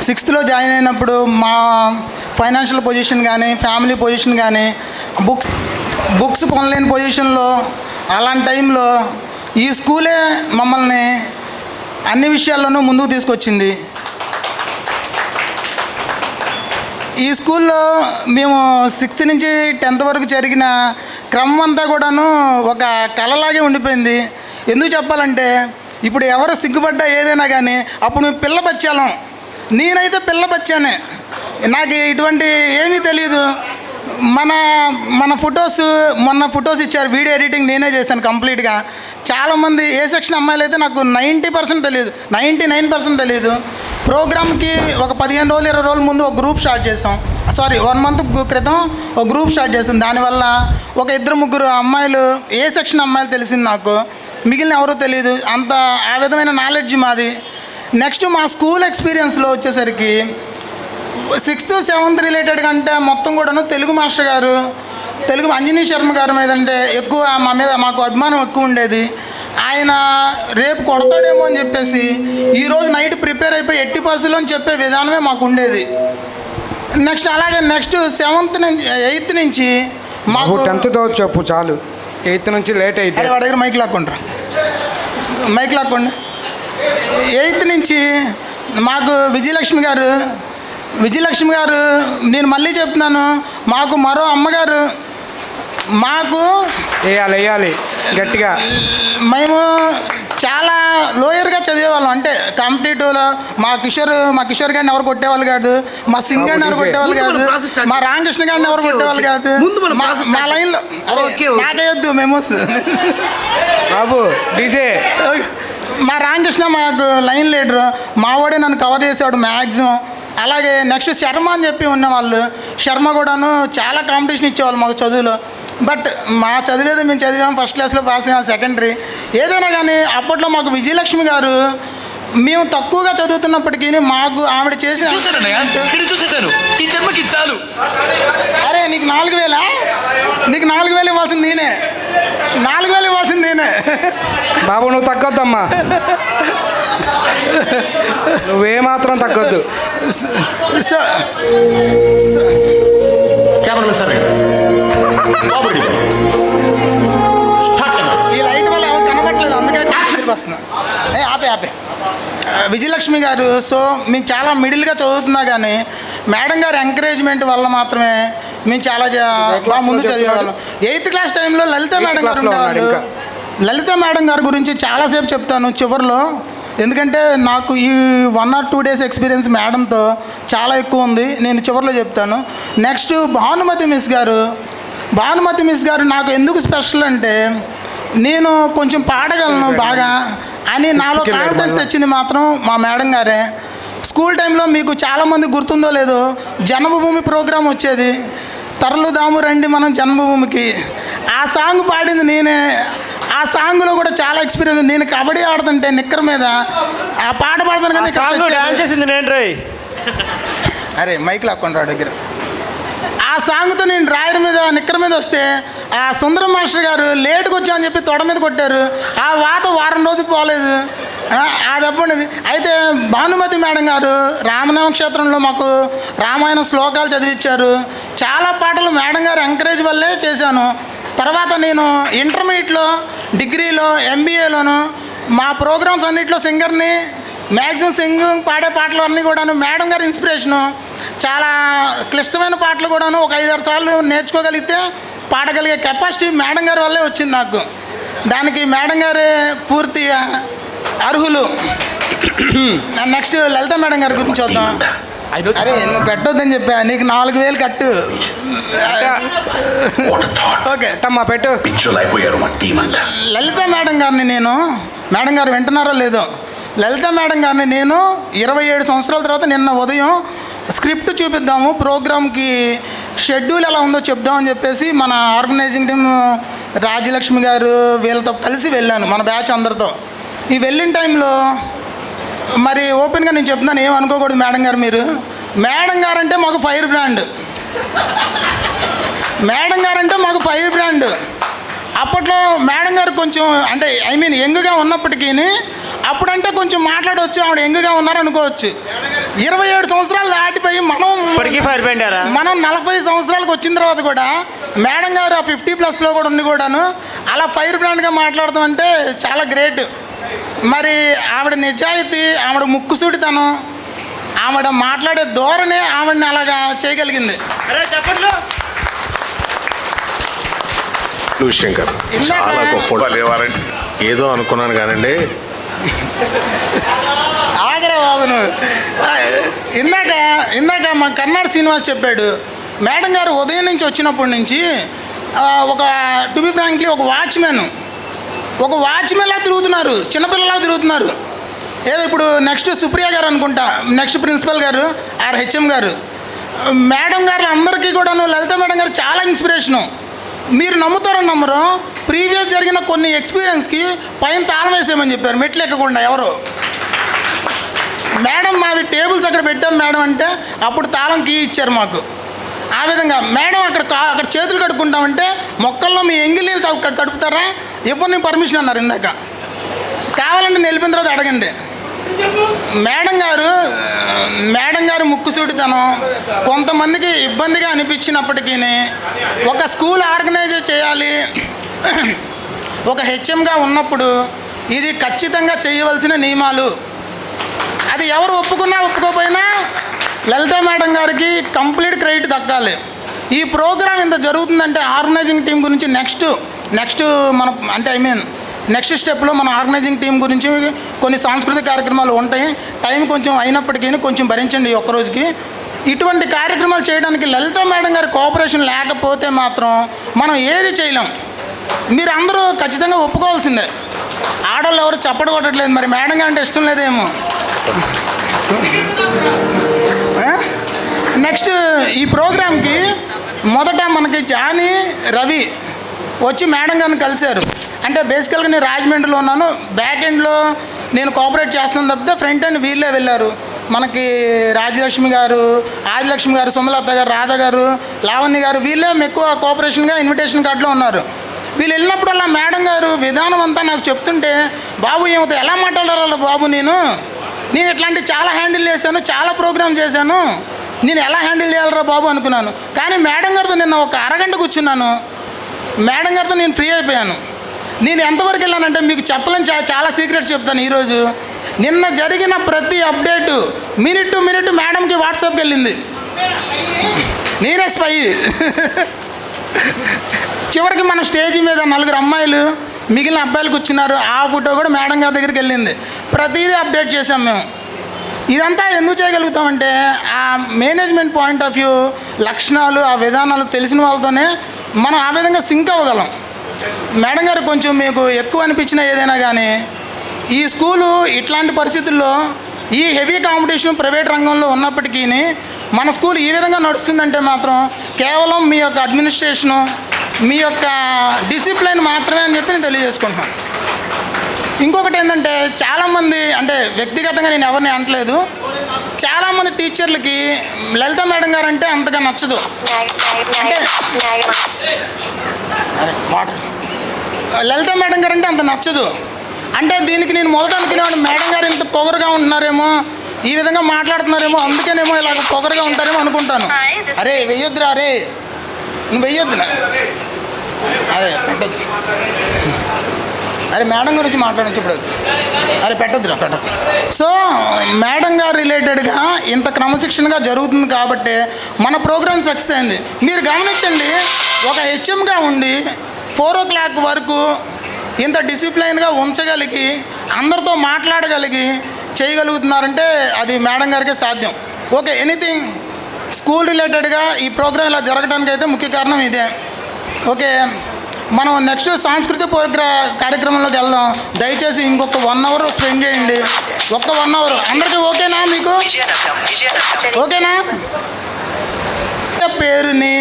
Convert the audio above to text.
6th join అయినప్పుడు మా financial position కానీ ఫ్యామిలీ పొజిషన్ కానీ బుక్స్ కొనలేని పొజిషన్లో అలాంటి టైంలో ఈ స్కూలే మమ్మల్ని అన్ని విషయాల్లోనూ ముందుకు తీసుకొచ్చింది. ఈ స్కూల్లో మేము 6th నుంచి 10th వరకు జరిగిన క్రమం అంతా కూడాను ఒక కళలాగే ఉండిపోయింది. ఎందుకు చెప్పాలంటే ఇప్పుడు ఎవరు సిగ్గుపడ్డా ఏదైనా కానీ అప్పుడు మేము పిల్ల బచ్చాలం. నేనైతే పిల్ల బచ్చానే, నాకు ఇటువంటి ఏమీ తెలియదు. మన మొన్న ఫొటోస్ ఇచ్చారు, వీడియో ఎడిటింగ్ నేనే చేశాను కంప్లీట్గా. చాలామంది ఏ సెక్షన్ అమ్మాయిలు అయితే నాకు 90% తెలియదు, 99% తెలియదు. ప్రోగ్రామ్కి ఒక 15 రోజులు 20 రోజుల ముందు ఒక గ్రూప్ స్టార్ట్ చేసాం. 1 మంత్ క్రితం ఒక గ్రూప్ స్టార్ట్ చేసాం. దానివల్ల ఒక 2-3 అమ్మాయిలు ఏ సెక్షన్ అమ్మాయిలు తెలిసింది నాకు, మిగిలిన ఎవరూ తెలియదు. అంత ఆ విధమైన నాలెడ్జ్ మాది. నెక్స్ట్ మా స్కూల్ ఎక్స్పీరియన్స్లో వచ్చేసరికి 6th 7th రిలేటెడ్ కంటే మొత్తం కూడాను తెలుగు మాస్టర్ గారు, తెలుగు అంజనీ శర్మ గారి మీద అంటే ఎక్కువ మాకు అభిమానం ఎక్కువ ఉండేది. ఆయన రేపు కొడతాడేమో అని చెప్పేసి ఈరోజు నైట్ ప్రిపేర్ అయిపోయి 80% అని చెప్పే విధానమే మాకు ఉండేది. నెక్స్ట్ 7th నుంచి 8th నుంచి మాకు 10th చెప్పు చాలు, 8th నుంచి లేట్ అయితే వాడి దగ్గర మైక్ లాక్కోండి 8th నుంచి మాకు విజయలక్ష్మి గారు నేను మళ్ళీ చెప్తున్నాను, మాకు మరో అమ్మగారు, మాకు వేయాలి గట్టిగా. మేము చాలా లోయర్గా చదివేవాళ్ళం. అంటే కాంపిటేటివ్లో మా కిషోర్ గారిని ఎవరు కొట్టేవాళ్ళు కాదు, మా సింగ్ గారిని ఎవరు కొట్టేవాళ్ళు కాదు, మా రామకృష్ణ గారిని ఎవరు కొట్టేవాళ్ళు కాదు. మా లైన్లో నాకేయొద్దు మెమోస్ బాబు డీజే. మా రామకృష్ణ మాకు లైన్ లీడరు, మావాడే నన్ను కవర్ చేసేవాడు మ్యాక్సిమం. అలాగే నెక్స్ట్ శర్మ అని చెప్పి ఉన్నవాళ్ళు, శర్మ కూడాను చాలా కాంపిటీషన్ ఇచ్చేవాళ్ళు మాకు చదువులో. బట్ మా చదివేది మేము చదివాం, ఫస్ట్ క్లాస్లో పాస్ అయ్యాం, సెకండరీ. ఏదైనా కానీ అప్పట్లో మాకు విజయలక్ష్మి గారు, మేము తక్కువగా చదువుతున్నప్పటికీ మాకు ఆవిడ చేసిన అరే నీకు 4000 నీకు 4000 ఇవ్వాల్సింది నేనే, 4000 ఇవ్వాల్సింది నేనే. బాబు నువ్వు తగ్గొద్దమ్మా, నువ్వేమాత్రం తగ్గొద్దు. ఈ లైట్ వల్ల ఎవరు కనబడట్లేదు, అందుకే వస్తున్నా. ఆపే విజయలక్ష్మి గారు. సో మేము చాలా మిడిల్గా చదువుతున్నా కానీ మేడం గారి ఎంకరేజ్మెంట్ వల్ల మాత్రమే మేము చాలా బాగా ముందు చదివేవాళ్ళం. 8th క్లాస్ టైంలో లలిత మేడం గారు ఉండేవాళ్ళు. లలిత మేడం గారి గురించి చాలాసేపు చెప్తాను చివరిలో, ఎందుకంటే నాకు ఈ 1 or 2 days ఎక్స్పీరియన్స్ మేడంతో చాలా ఎక్కువ ఉంది, నేను చివరిలో చెప్తాను. నెక్స్ట్ భానుమతి మిస్ గారు నాకు ఎందుకు స్పెషల్ అంటే నేను కొంచెం పాడగలను బాగా అని నాలో కాన్ఫిడెన్స్ తెచ్చింది మాత్రం మా మేడం గారే. స్కూల్ టైంలో మీకు చాలామంది గుర్తుందో లేదో జన్మభూమి ప్రోగ్రాం వచ్చేది, తరలుదాము రండి మనం జన్మభూమికి. ఆ సాంగ్ పాడింది నేనే. ఆ సాంగ్లో కూడా చాలా ఎక్స్పీరియన్స్. నేను కబడ్డీ ఆడుతుంటే నిక్కర్ మీద ఆ పాట పాడతాను కానీ డాన్స్ చేసింది నేను రే. అరే మైక్ లాక్కుండా దగ్గర. ఆ సాంగ్తో నేను డ్రాయర్ మీద నిక్కర్ మీద వస్తే ఆ సుందరం మాస్టర్ గారు లేట్కి వచ్చా అని చెప్పి తొడ మీద కొట్టారు. ఆ వారం రోజులు పోలేదు, అది అప్పటిది. అయితే భానుమతి మేడం గారు రామనామక్షేత్రంలో మాకు రామాయణ శ్లోకాలు చదివించారు. చాలా పాటలు మేడం గారు ఎంకరేజ్ వల్లే చేశాను. తర్వాత నేను ఇంటర్మీడియట్లో, డిగ్రీలో, MBAలోను మా ప్రోగ్రామ్స్ అన్నింటిలో సింగర్ని, మ్యాక్సిమం సింగింగ్ పాడే పాటలు అన్నీ కూడాను మేడం గారి ఇన్స్పిరేషను. చాలా క్లిష్టమైన పాటలు కూడాను ఒక 5-6 సార్లు నేర్చుకోగలిగితే పాడగలిగే కెపాసిటీ మేడం గారి వల్లే వచ్చింది నాకు. దానికి మేడం గారే పూర్తిగా అర్హులు. నెక్స్ట్ లలిత మేడం గారి గురించి చూద్దాం. అరే నువ్వు పెట్టొద్దని చెప్పా, నీకు 4000 కట్టు. ఓకే అమ్మా పెట్టు. లలిత మేడం గారిని మేడం గారు వింటున్నారో లేదో, లలిత మేడం గారిని నేను 27 సంవత్సరాల తర్వాత నిన్న ఉదయం స్క్రిప్ట్ చూపిద్దాము, ప్రోగ్రామ్కి షెడ్యూల్ ఎలా ఉందో చెప్దామని చెప్పేసి మన ఆర్గనైజింగ్ టీమ్ రాజ్యలక్ష్మి గారు వీళ్ళతో కలిసి వెళ్ళాను, మన బ్యాచ్ అందరితో. ఈ వెళ్ళిన టైంలో మరి ఓపెన్గా నేను చెప్తున్నాను, ఏమనుకోకూడదు మేడం గారు. మేడం గారంటే మాకు ఫైర్ బ్రాండ్. అప్పట్లో మేడం గారు కొంచెం అంటే యంగ్గా ఉన్నప్పటికీ అప్పుడంటే కొంచెం మాట్లాడవచ్చు, ఆవిడ యంగ్గా ఉన్నారనుకోవచ్చు. 27 సంవత్సరాలు దాటిపోయి ఇప్పటికీ ఫైర్ బ్రాండారా? మనం 40 సంవత్సరాలకు వచ్చిన తర్వాత కూడా మేడం గారు ఆ 50+ కూడా ఉండి కూడాను అలా ఫైర్ బ్రాండ్గా మాట్లాడతాం అంటే చాలా గ్రేట్. మరి ఆవిడ నిజాయితీ, ఆవిడ ముక్కుసూటితనం, ఆవిడ మాట్లాడే ధోరణి ఆవిడని అలాగా చేయగలిగింది. శంకర్ చాలా గొప్ప ఏదో అనుకున్నాను కానండి. ఆగరా బాబు నువ్వు. ఇందాక మా కర్నాడు శ్రీనివాస్ చెప్పాడు, మేడం గారు ఉదయం నుంచి వచ్చినప్పటి నుంచి ఒక టు బి ఫ్రాంక్లీ ఒక వాచ్మెన్లా తిరుగుతున్నారు, చిన్నపిల్లలా తిరుగుతున్నారు. ఏదో ఇప్పుడు నెక్స్ట్ సుప్రియ గారు అనుకుంటా, నెక్స్ట్ ప్రిన్సిపల్ గారు ఆర్ హెచ్ఎం గారు, మేడం గారు అందరికీ కూడాను లలిత మేడం గారు చాలా ఇన్స్పిరేషను. మీరు నమ్ముతారో నమ్మరు, ప్రీవియస్ జరిగిన కొన్ని ఎక్స్పీరియన్స్కి పైన తాళం వేసేయమని చెప్పారు మెట్లు ఎక్కకుండా ఎవరు. మేడం మావి టేబుల్స్ అక్కడ పెట్టాం మేడం అంటే అప్పుడు తాళం కీ ఇచ్చారు మాకు. ఆ విధంగా మేడం అక్కడ చేతులు కడుక్కుంటామంటే మొక్కల్లో మీ ఎంగిల్ నీళ్ళు అక్కడ తడుపుతారా, ఇవ్వని పర్మిషన్ అన్నారు. ఇందాక కావాలంటే నిలిపిన తర్వాత అడగండి. మేడం గారు ముక్కుసూటితనం కొంతమందికి ఇబ్బందిగా అనిపించినప్పటికీ ఒక స్కూల్ ఆర్గనైజ్ చేయాలి, ఒక హెచ్ఎంగా ఉన్నప్పుడు ఇది ఖచ్చితంగా చేయవలసిన నియమాలు. అది ఎవరు ఒప్పుకున్నా ఒప్పుకోకపోయినా లలిత మేడం గారికి కంప్లీట్ క్రెడిట్ దక్కాలి. ఈ ప్రోగ్రాం ఇంత జరుగుతుందంటే ఆర్గనైజింగ్ టీం గురించి నెక్స్ట్ మన అంటే నెక్స్ట్ స్టెప్లో మన ఆర్గనైజింగ్ టీం గురించి కొన్ని సాంస్కృతిక కార్యక్రమాలు ఉంటాయి. టైం కొంచెం అయినప్పటికీ కొంచెం భరించండి ఈ ఒక్కరోజుకి. ఇటువంటి కార్యక్రమాలు చేయడానికి లలిత మేడం గారి కోఆపరేషన్ లేకపోతే మాత్రం మనం ఏది చేయలేం. మీరు అందరూ ఖచ్చితంగా ఒప్పుకోవాల్సిందే. ఆడవాళ్ళు ఎవరు చప్పట కొట్టట్లేదు, మరి మేడం గారు అంటే ఇష్టం లేదేమో. నెక్స్ట్ ఈ ప్రోగ్రామ్కి మొదట మనకి జానీ రవి వచ్చి మేడం గారిని కలిశారు. అంటే బేసికల్గా నేను రాజమండ్రిలో ఉన్నాను, బ్యాక్ ఎండ్లో నేను కోఆపరేట్ చేస్తున్నాను తప్పితే ఫ్రంట్ ఎండ్ వీళ్ళే వెళ్ళారు. మనకి రాజలక్ష్మి గారు, ఆదిలక్ష్మి గారు, సుమలత గారు, రాధ గారు, లావణ్య గారు వీళ్ళే ఎక్కువ కోఆపరేషన్గా ఇన్విటేషన్ కార్డులో ఉన్నారు. వీళ్ళు వెళ్ళినప్పుడల్లా మేడం గారు విధానం అంతా నాకు చెప్తుంటే, బాబు ఏమవుతా ఎలా మాట్లాడాలి బాబు, నేను ఇట్లాంటి చాలా హ్యాండిల్ చేశాను, చాలా ప్రోగ్రామ్ చేశాను, నేను ఎలా హ్యాండిల్ చేయాలరా బాబు అనుకున్నాను. కానీ మేడం గారితో నిన్న ఒక అరగంట కూర్చున్నాను, మేడం గారితో నేను ఫ్రీ అయిపోయాను. నేను ఎంతవరకు వెళ్ళానంటే మీకు చెప్పలేని చాలా సీక్రెట్స్ చెప్తాను. ఈరోజు నిన్న జరిగిన ప్రతి అప్డేటు మినిట్ టు మినిట్ మేడంకి వాట్సాప్కి వెళ్ళింది. నేనే స్పై. చివరికి మన స్టేజ్ మీద 4 అమ్మాయిలు మిగిలిన అబ్బాయిలు కూర్చున్నారు, ఆ ఫోటో కూడా మేడం గారి దగ్గరికి వెళ్ళింది. ప్రతిదీ అప్డేట్ చేసాం మేము. ఇదంతా ఎందుకు చేయగలుగుతామంటే ఆ మేనేజ్మెంట్ పాయింట్ ఆఫ్ వ్యూ లక్షణాలు, ఆ విధానాలు తెలిసిన వాళ్ళతోనే మనం ఆ విధంగా సింక్ అవ్వగలం. మేడం గారు కొంచెం మీకు ఎక్కువ అనిపించిన ఏదైనా కానీ ఈ స్కూలు ఇట్లాంటి పరిస్థితుల్లో ఈ హెవీ కాంపిటీషన్ ప్రైవేట్ రంగంలో ఉన్నప్పటికీ మన స్కూల్ ఈ విధంగా నడుస్తుందంటే మాత్రం కేవలం మీ యొక్క అడ్మినిస్ట్రేషను, మీ యొక్క డిసిప్లిన్ మాత్రమే అని చెప్పి నేను తెలియజేసుకుంటున్నాను. ఇంకొకటి ఏంటంటే చాలామంది, అంటే వ్యక్తిగతంగా నేను ఎవరిని అనట్లేదు, చాలామంది టీచర్లకి లలిత మేడం గారు అంటే అంతగా నచ్చదు. అంటే లలిత మేడం గారు అంటే అంత నచ్చదు. అంటే దీనికి నేను మొదట అనుకునేవాడు మేడం గారు ఇంత పొగరుగా ఉంటున్నారేమో, ఈ విధంగా మాట్లాడుతున్నారేమో, అందుకేనేమో ఇలా పొగరుగా ఉంటారేమో అనుకుంటాను. అరే వెయ్యొద్దురా, అరే నువ్వు వెయ్యొద్దునా, అరే పెట్టద్దు, అరే మేడం గురించి మాట్లాడచ్చు ఇప్పుడు, అరే పెట్టద్దురా పెట్టద్దు. సో మేడం గారు రిలేటెడ్గా ఇంత క్రమశిక్షణగా జరుగుతుంది కాబట్టి మన ప్రోగ్రామ్ సక్సెస్ అయింది. మీరు గమనించండి, ఒక హెచ్ఎంగా ఉండి 4 o'clock వరకు ఇంత డిసిప్లైన్గా ఉంచగలిగి అందరితో మాట్లాడగలిగి చేయగలుగుతున్నారంటే అది మేడం గారికే సాధ్యం. ఓకే, ఎనీథింగ్ స్కూల్ రిలేటెడ్గా ఈ ప్రోగ్రాం ఇలా జరగడానికి అయితే ముఖ్య కారణం ఇదే. ఓకే, మనం నెక్స్ట్ సాంస్కృతిక కార్యక్రమంలోకి వెళ్దాం. దయచేసి ఇంకొక 1 hour స్పెండ్ చేయండి. ఒక్క 1 hour అందరికీ ఓకేనా? మీకు ఓకేనా? పేరుని